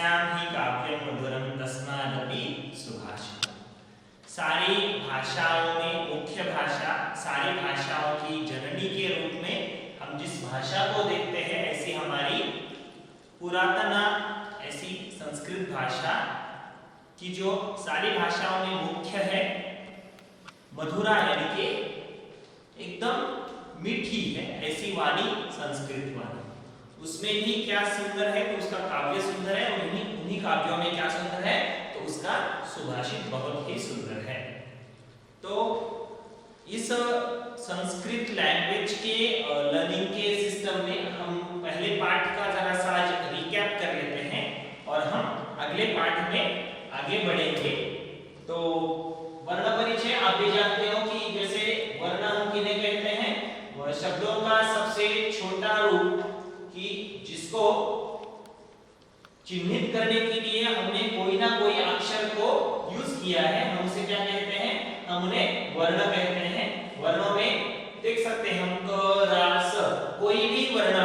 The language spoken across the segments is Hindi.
यस्याम ही काव्यम मधुरम तस्मादपि सुभाषितम। सारी भाषाओं में मुख्य भाषा, सारी भाषाओं की जननी के रूप में हम जिस भाषा को देखते हैं, ऐसी हमारी पुरातन ऐसी संस्कृत भाषा की जो सारी भाषाओं में मुख्य है, मधुरा यानी कि एकदम मीठी है, ऐसी वाणी संस्कृत वाणी। उसमें भी क्या सुंदर है, तो उसका काव्य सुंदर है, और उन्हीं काव्यों में क्या सुंदर है, तो उसका सुभाषित बहुत ही सुंदर है। तो इस संस्कृत लैंग्वेज के लर्निंग के सिस्टम में हम पहले पार्ट का जरा सा रिकैप कर लेते हैं और हम अगले पार्ट में आगे बढ़ेंगे। तो वर्ण परिचय आप भी जानते हो कि जैसे वर्ण हम किन्हें कहते हैं, वह शब्दों का सबसे छोटा रूप कि जिसको चिन्हित करने के लिए हमने कोई ना कोई अक्षर को यूज किया है, हम उसे क्या कहते हैं, हम उन्हें वर्ण कहते हैं। वर्णों में देख सकते हैं हम क, र, स, कोई भी वर्ण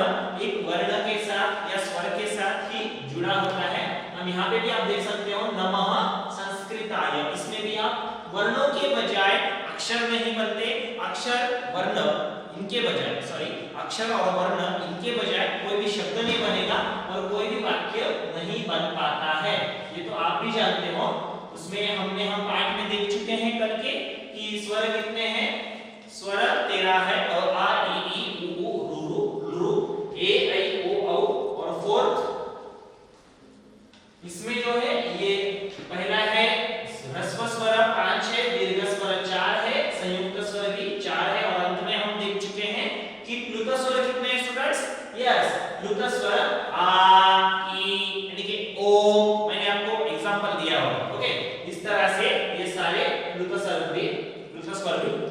एक वर्ण के साथ या स्वर के साथ ही जुड़ा होता है। हम यहाँ पे भी आप देख सकते हो नमः संस्कृताय, इसमें भी आप वर्णों के बजाय अक्षर नहीं बनते, अक्षर वर्ण इनके बजाय, सॉरी अक्षर और वर्ण इनके बजाय कोई भी शब्द नहीं बनेगा और कोई भी वाक्य नहीं बन पाता है। ये तो आप भी जानते हो। उसमें हम पाठ में देख चुके हैं कल के कि स्वर कितने हैं, स्वर 13 है, अ आ इ ई उ ऊ रू रू ए ऐ ओ औ, और फोर्थ इसमें जो है ये पहला है ह्रस्व स्वर 5 है, दीर्घ स्वर 4 है, संयुक्त स्वर भी 4 है, और अंत में हम देख चुके हैं कि प्लुत स्वर कितने हैं स्टूडेंट्स, यस प्लुत स्वर आ ई यानी कि ओ, मैंने आपको एग्जांपल दिया होगा। ओके, इस तरह से ये सारे प्लुत स्वर भी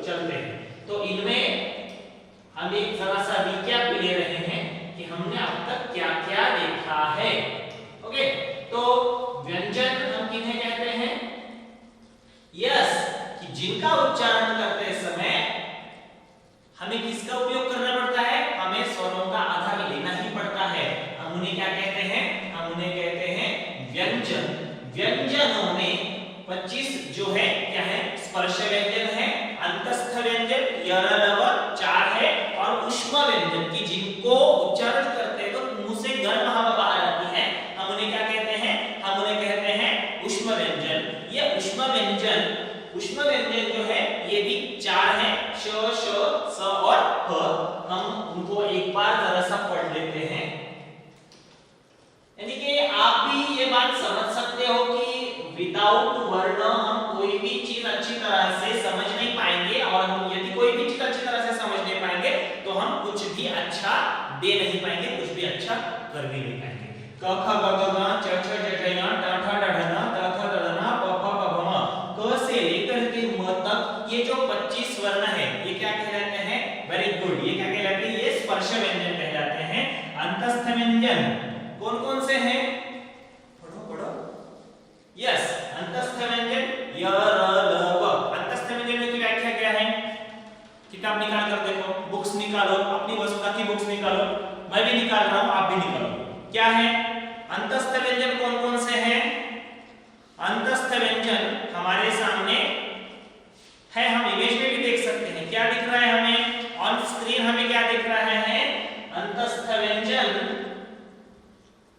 चलते हैं। तो इनमें हम एक जरा सा रिकैप ले रहे हैं कि हमने अब तक क्या क्या देखा है। ओके, तो व्यंजन हम किन्हें कहते हैं, यस कि जिनका उच्चारण करते समय हमें किसका उपयोग करना पड़ता है, हमें स्वरों का आधार लेना ही पड़ता है। हम उन्हें क्या कहते हैं, हम उन्हें कहते हैं व्यंजन। व्यंजनों में 25 जो है क्या है, स्पर्श व्यंजन है, अंतस्थ व्यंजन य र ल व 4 है, और ऊष्म व्यंजन की जिनको उच्चारण करते हैं तो मुंह से गर्म हवा बाहर आती है, हम उन्हें क्या कहते हैं, हम उन्हें कहते हैं ऊष्म व्यंजन। ये ऊष्म व्यंजन जो है ये भी 4 है, श श स और ह। हम उनको एक बार जरा सा पढ़ लेते हैं, यानी कि आप भी ये बात समझ सकते हो कि विदाउट वर्ण हम कोई भी चीज अच्छी तरह से समझ नहीं पाएंगे, और हम यदि कोई भी चीज अच्छी तरह से समझ नहीं पाएंगे तो हम कुछ भी अच्छा दे नहीं पाएंगे, कुछ भी अच्छा कर भी नहीं पाएंगे। क ख ग घ ङ च छ ज झ ञ ट ठ ड ढ न त थ द ध न प फ ब भ म, क से लेकर के म तक ये जो 25 वर्ण है ये क्या कहलाते हैं, वेरी गुड, ये क्या कहलाते हैं, ये स्पर्श व्यंजन कहलाते हैं। अंतस्थ व्यंजन कौन कौन से हैं, पढ़ो, यस अंतस्थ व्यंजन य र ल व। अंतस्थ व्यंजन की व्याख्या क्या है, किताब निकाल कर देखो, बुक्स निकालो, अपनी वसुधा की बुक्स निकालो, मैं भी निकाल रहा हूं, आप भी निकालो। क्या है अंतस्थ व्यंजन, कौन कौन से हैं, अंतस्थ व्यंजन हमारे सामने है, हम इमेज में भी देख सकते हैं। क्या दिख रहा है हमें ऑन स्क्रीन, हमें क्या दिख रहा है, अंतस्थ व्यंजन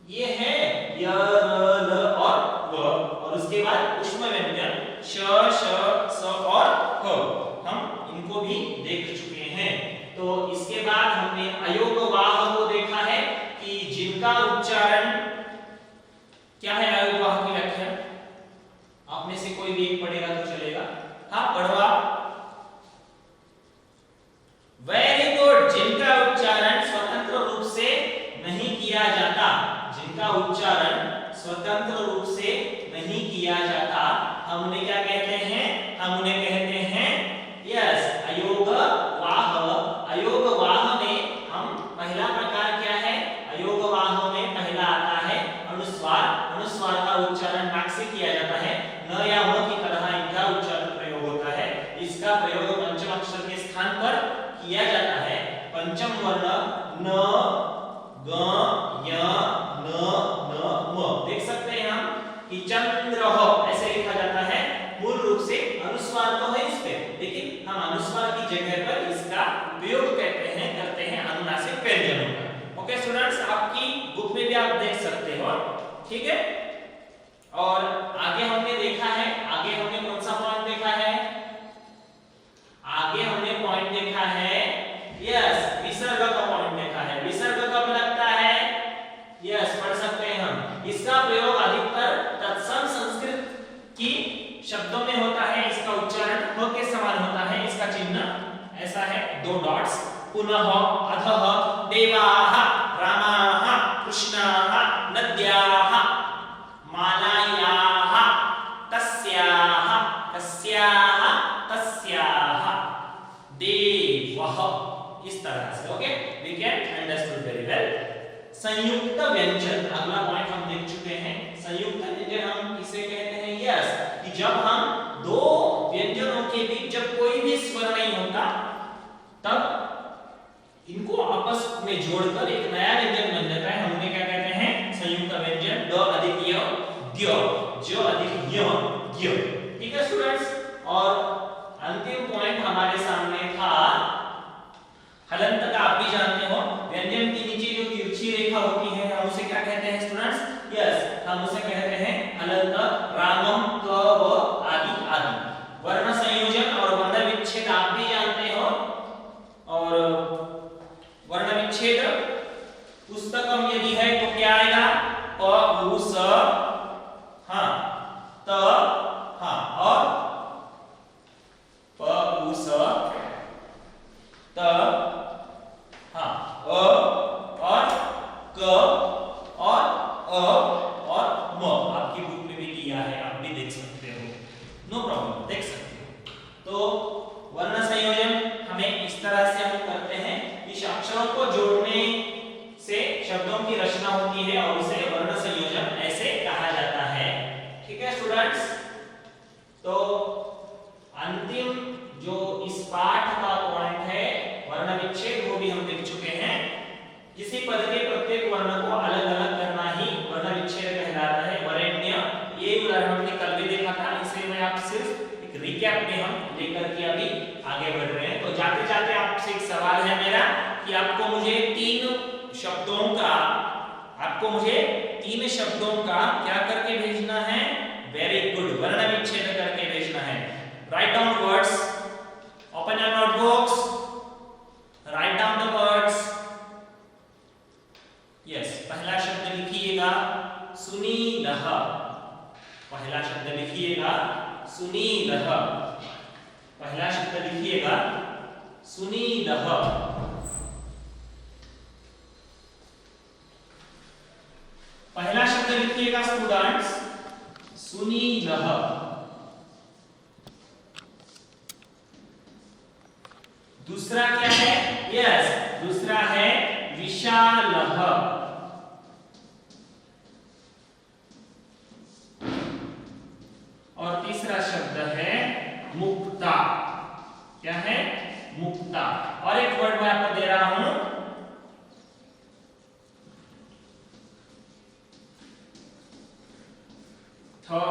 ये है य र ल और व, और उसके बाद ऊष्म व्यंजन श श स और ह, हम इनको भी देख चुके हैं। तो इसके बाद हमने अयोग वाह को देखा है कि जिनका उच्चारण क्या है, अयोग वाह की व्याख्या आप में से कोई भी एक पढ़ेगा तो चलेगा। हाँ पढ़ो आप, वेरी गुड, जिनका उच्चारण स्वतंत्र रूप से नहीं किया जाता, जिनका उच्चारण स्वतंत्र रूप से नहीं किया जाता, हम उन्हें क्या कहते हैं, हम उन्हें कहते हैं यस अयोग वाह। अयोग वाह में हम पहला प्रकार क्या है, अयोग वाह में पहला आता है अनुस्वार। अनुस्वार का उच्चारण नाक से किया जाता है, न या म की तरह इनका उच्चारण प्रयोग होता है। इसका प्रयोग पंचम अक्षर के स्थान पर किया जाता है। पंचम वर्ण न ग य न न म, देख देख सकते हैं हम कि चंद्र ऐसे लिखा जाता है। मूल रूप से अनुस्वार तो है इस पे, लेकिन हम अनुस्वार की जगह पर इसका उपयोग करते हैं अनुनासिक व्यंजनों का। ओके स्टूडेंट्स, आपकी बुक में भी आप देख सकते हो, ठीक है। और आगे हमने देखा है, आगे हमने कौन सा पॉइंट देखा है? आगे हमने पॉइंट देखा है, यस, विसर्ग का पॉइंट देखा है। विसर्ग कब लगता है? यस, पढ़ सकते हैं हम। इसका प्रयोग अधिकतर तत्सम संस्कृत की शब्दों में होता है। इसका उच्चारण ह के समान होता है। इसका चिन्ह ऐसा है, 2 डॉट्स। पुनः, अधः, देवाः, रामाः, कृष्णाः, नद्याः, मालायाः, तस्याः, कस्याः, तस्याः, देवः, इस तरह से। Okay, we can understood very well. संयुक्त व्यंजन, अगला पॉइंट हम देख चुके हैं। संयुक्त व्यंजन हम किसे कहते हैं? यस, कि जब हम 2 व्यंजनों के बीच जब कोई भी स्वर नहीं होता, तब इनको आपस में जोड़कर एक नया व्यंजन बन जाता है। हम उन्हें क्या कहते हैं? संयुक्त व्यंजन। ड अधिक य, द्य, ज अधिक य, ज्ञ। ठीक है स्टूडेंट्स, और अंतिम पॉइंट हमारे सामने था हलंत का। आप भी जानते हो, व्यंजन के नीचे जो तिरछी रेखा होती है, हम उसे क्या कहते हैं स्टूडेंट्स? यस, हम उसे कहते हैं हलंत। रामम, क, व आदि आदि। वर्ण संयोजन और वर्ण विच्छेद आप भी जानते हो, और वर्ण विच्छेद पुस्तकम यदि है तो क्या आएगा? प, उ, स, हाँ, त, हाँ, और प, उ, स, त, हाँ, अ और क और अ और म। आपकी बुक में भी दिया है, आप भी देख सकते हो, नो प्रॉब्लम, देख सकते हो। तो वर्ण संयोजन हमें इस तरह से हम करते हैं कि अक्षरों को जोड़ने से शब्दों की रचना होती है, और उसे वर्ण संयोजन ऐसे कहा जाता है। ठीक है स्टूडेंट्स, तो अंतिम जो इस पाठ का पॉइंट है वर्ण विच्छेद, वो भी हम देख चुके हैं। किसी पद के प्रत्येक वर्ण को अलग अलग करना ही वर्ण विच्छेद कहलाता है। वरेण्य, ये उदाहरण हमने कल भी देखा था, इसे मैं आप सिर्फ एक रिकैप में हम लेकर के अभी आगे बढ़ रहे हैं। तो जाते जाते आपसे एक सवाल है मेरा कि आपको मुझे 3 शब्दों का क्या करके भेजना है? वेरी गुड, वर्ण विच्छेद करके भेजना है। Write down words, open your notebooks, write down the words. Yes, पहला शब्द लिखिएगा सुनीलः। पहला शब्द लिखिएगा सुनीलः। पहला शब्द लिखिएगा सुनीलः। पहला शब्द लिखिएगा स्टूडेंट्स सुनीलः। दूसरा क्या है? यस, दूसरा है विशालः। और तीसरा शब्द है मुक्ता। क्या है? मुक्ता। और एक वर्ड मैं आपको दे रहा हूं,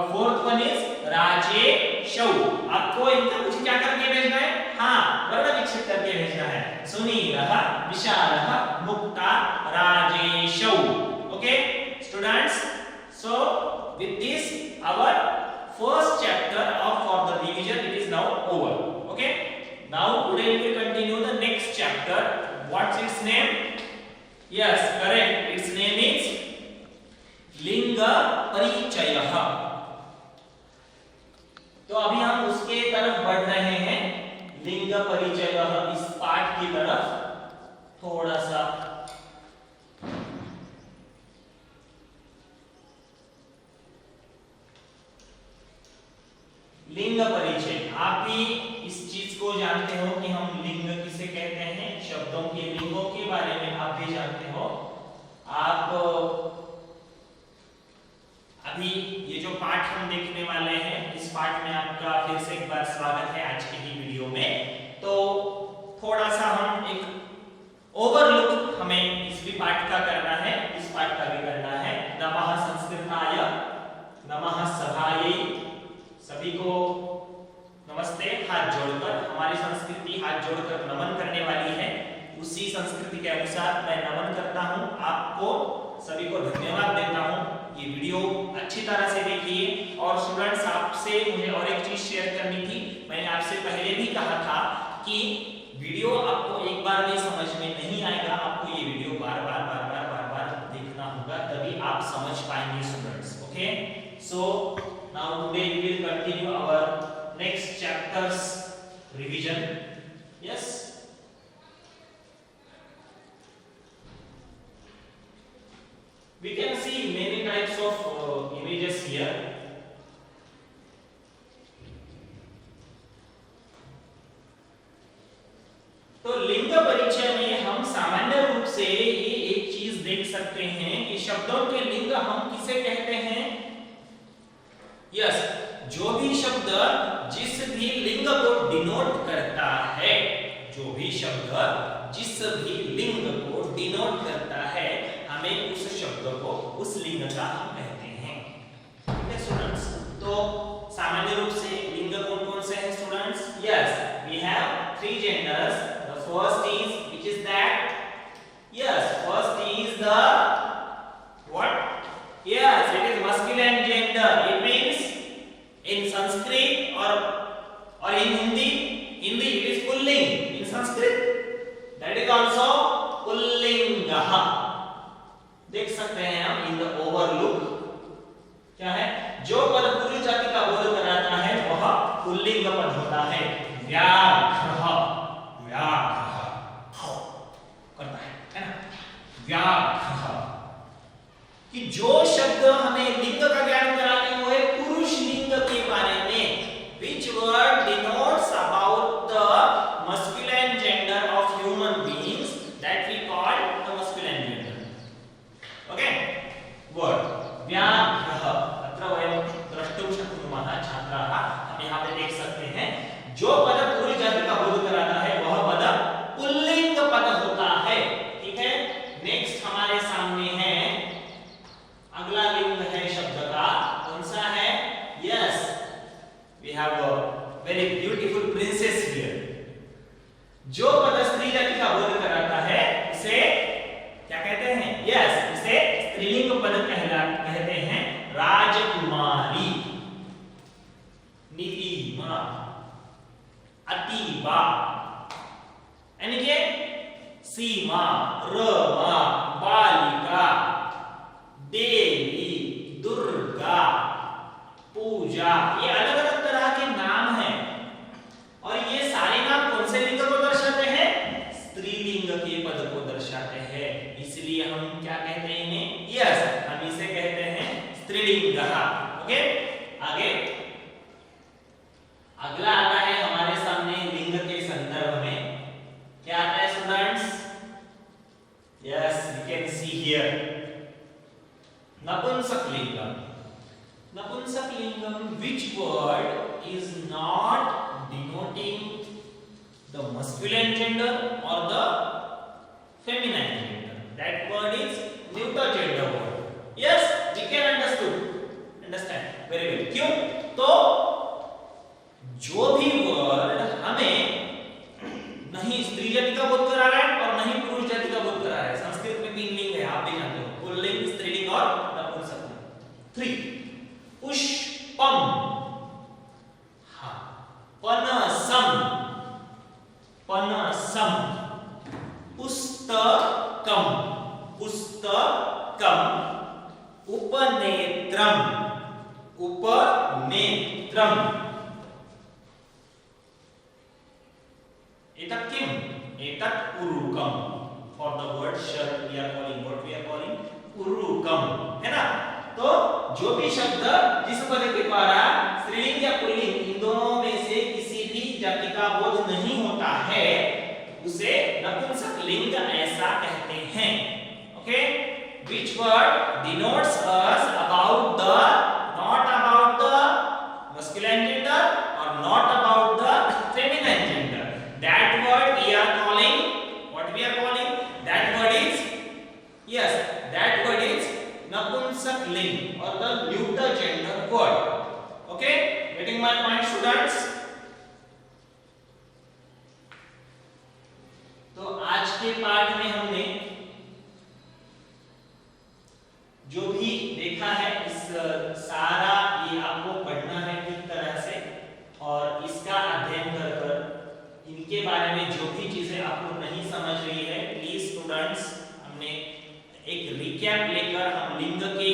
फोर्थ वन इज राजेशौ। आपको इनका कुछ क्या करके भेजना है? हाँ, वर्ण विच्छेद करके भेजना है। सुनीलः, विशालः, मुक्ता, राजेशौ। Okay students, so with this our first chapter of for the division it is now over. Okay, now today we will continue the next chapter. What's its name? Yes, correct, its name is लिंग परिचयः। तो अभी हम उसके तरफ बढ़ रहे हैं, लिंग परिचयः, इस पाठ की तरफ। थोड़ा सा लिंग परिचय, आप भी इस चीज को जानते हो कि हम लिंग किसे कहते हैं। शब्दों के लिंगों के बारे में आप भी जानते हो। आप अभी ये जो पाठ हम देखने वाले हैं, इस पाठ में आपका फिर से एक बार स्वागत है आज की ही वीडियो में। तो थोड़ा सा हम एक ओवरलुक हमें इस भी पाठ का करना है, इस पाठ का भी करना है। नमः संस्कृताय नमः सभायै, सभी को नमस्ते। हाथ जोड़कर, हमारी संस्कृति हाथ जोड़कर नमन करने वाली है, उसी संस्कृति के अनुसार मैं नमन करता हूं, आपको सभी को धन्यवाद देता हूं। ये वीडियो अच्छी तरह से देखिए। और स्टूडेंट्स, आपसे मुझे और एक चीज शेयर करनी थी। मैंने आपसे पहले भी कहा था कि वीडियो आपको एक बार में समझ में नहीं आएगा, आपको ये वीडियो बार बार देखना होगा, तभी आप समझ पाएंगे students. Okay, so now today we will continue our next chapters revision. Yes, we can see many types of images here. तो लिंग परिचय में हम सामान्य रूप से ये एक चीज देख सकते हैं कि शब्दों के लिंग हम किसे कहते हैं। यस, जो भी शब्द जिस भी लिंग को डिनोट करता है, जो भी शब्द जिस भी लिंग को डिनोट करता है, हमें उस शब्द को उस लिंग का हम कहते हैं। ठीक है स्टूडेंट्स, तो सामान्य रूप से लिंग कौन कौन से हैं students? Yes, we have 3 genders. The first is, which is that? Yes, first is the what? Yes, it is masculine gender. It means in Sanskrit or in Hindi it is pulling. In Sanskrit that is also pullinga. देख सकते हैं हम इन द ओवरलुक, क्या है? जो पद पुरुष जाति का बोध कराता है वह पुल्लिंग पद होता है। व्याघ्रः, व्याघ्रः करता है ना? व्याघ्रः, कि जो शब्द हमें लिंग का ज्ञान कराते हैं वो है पुरुष लिंग के बारे में। Which word denotes about the masculine gender of human beings that we call the masculine gender. Okay, word व्याघ्रः, अत्र वयं द्रष्टुं शक्नुमः छात्राः। हम यहाँ पे देख सकते हैं जो पद पुरुष जाति का बोध कराता है वह पद पुल्लिंग पद होता है। ठीक है, नेक्स्ट हमारे सामने है अगला लिंग है शब्द का, कौन सा है? Yes, we have a very beautiful princess here. जो पद स्त्री जाति का बोध कराता है उसे क्या कहते हैं? यस, इसे स्त्रीलिंग पद कहते हैं। राजकुमारी, नीतिमा, अतीबा, यानी कि सीमा, रमा, बालिका, देवी, दुर्गा, पूजा, ये अलग अलग तरह के नाम हैं। और ये सारे नाम कौन से लिंग को दर्शाते हैं? स्त्रीलिंग के पद को दर्शाते हैं। इसलिए हम क्या कहते हैं इन्हें? यस, हम इसे कहते हैं स्त्रीलिंग। ओके, आगे अगला आता है हमारे सामने लिंग के संदर्भ में, क्या आता है students? Yes, we can see here नपुंसकलिंगम। नपुंसकलिंगम, which word is not denoting the masculine gender or the feminine gender. That word is neuter gender word. Yes, we can understand very well. क्यों? तो जो भी वर्ड हमें नहीं स्त्री जाति का बोध करा रहा है और नहीं पुरुष जाति का बोध करा रहा है, संस्कृत में 3 लिंग है, आप भी जानते हो, पुल्लिंग, स्त्रीलिंग और नपुंसकलिंग। 3 पुष्पम, हाँ, पनसम, पनसम, पुस्तकम, पुस्तकम, उपनेत्रम, उपनेत्रम। एतत् किम? एतत् उरुकम। For the word shirt we are calling, what we are calling? उरुकम, है ना? तो जो भी शब्द जिस पद के द्वारा स्त्रीलिंग या पुल्लिंग इन दोनों में से किसी भी जाति का बोध नहीं होता है उसे नपुंसकलिंग ऐसा कहते हैं। Okay, which word denotes us about the, not about the masculine gender or not about the feminine gender. That word we are calling, what we are calling? That word is, yes, that word is नपुंसकलिंग और the neuter gender word. Okay, getting my point students? तो आज के पाठ में हमने जो भी देखा है इस सारा ये आपको पढ़ना है ठीक तरह से और इसका अध्ययन कर कर इनके बारे में जो भी चीजें आपको नहीं समझ रही है प्लीज स्टूडेंट्स हमने एक रिकैप लेकर हम लिंग के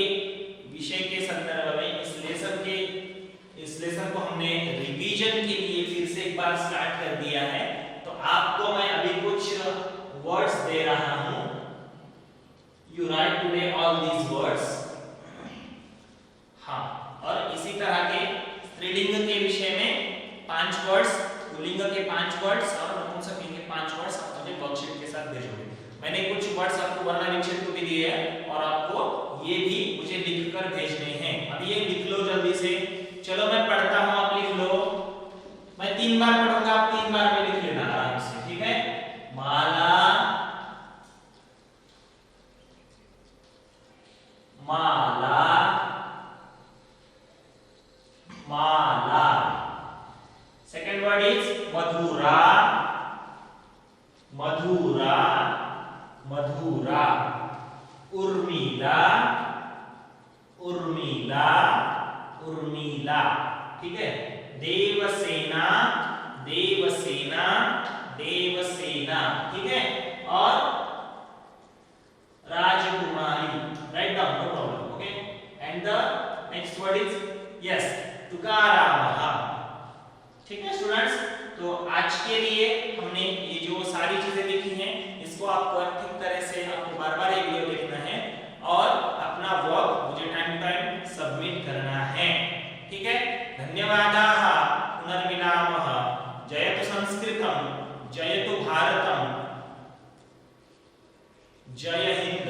विषय के संदर्भ में इस लेसन को हमने रिवीजन के लिए फिर से एक बार स्टार्ट कर दिया है। तो आपको मैं अभी कुछ वर्ड्स दे रहा हूं, you right today all these words. हाँ, और इसी तरह के स्त्रीलिंग के विषय में 5 वर्ड्स, पुल्लिंग के 5 वर्ड्स और नपुंसकलिंग के 5 वर्ड्स आप मुझे वर्कशीट के साथ भेजोगे। मैंने कुछ वर्ड्स आपको वर्ण विच्छेद को भी दिए हैं और आपको ये भी मुझे लिखकर भेजने हैं। अब ये लिख लो जल्दी से। चलो मैं पढ़ता हूं, आप लिख लो। मैं 3 बार पढ़ूंगा, आप 3 बार में लिख लेना आराम से, ठीक है? माला, माला, माला। सेकंड वर्ड इज मधुरा, मधुरा, मधुरा। उर्मिला, उर्मिला, उर्मिला, ठीक है? देवसेना, देवसेना, देवसेना, ठीक है? और राजकुमारी, write down, no problem, okay? And the next word is yes तुकारामः, ठीक है स्टूडेंट्स? तो आज के लिए हमने ये जो सारी चीजें देखी हैं इसको आपको ठीक तरह से आपको बार-बार ये वीडियो देखना है और अपना वर्क मुझे टाइम टू टाइम सबमिट करना है, ठीक है? धन्यवादाः, पुनर्मिलामः। जयतु संस्कृतम्, जयतु भारतम्, जय हिंद।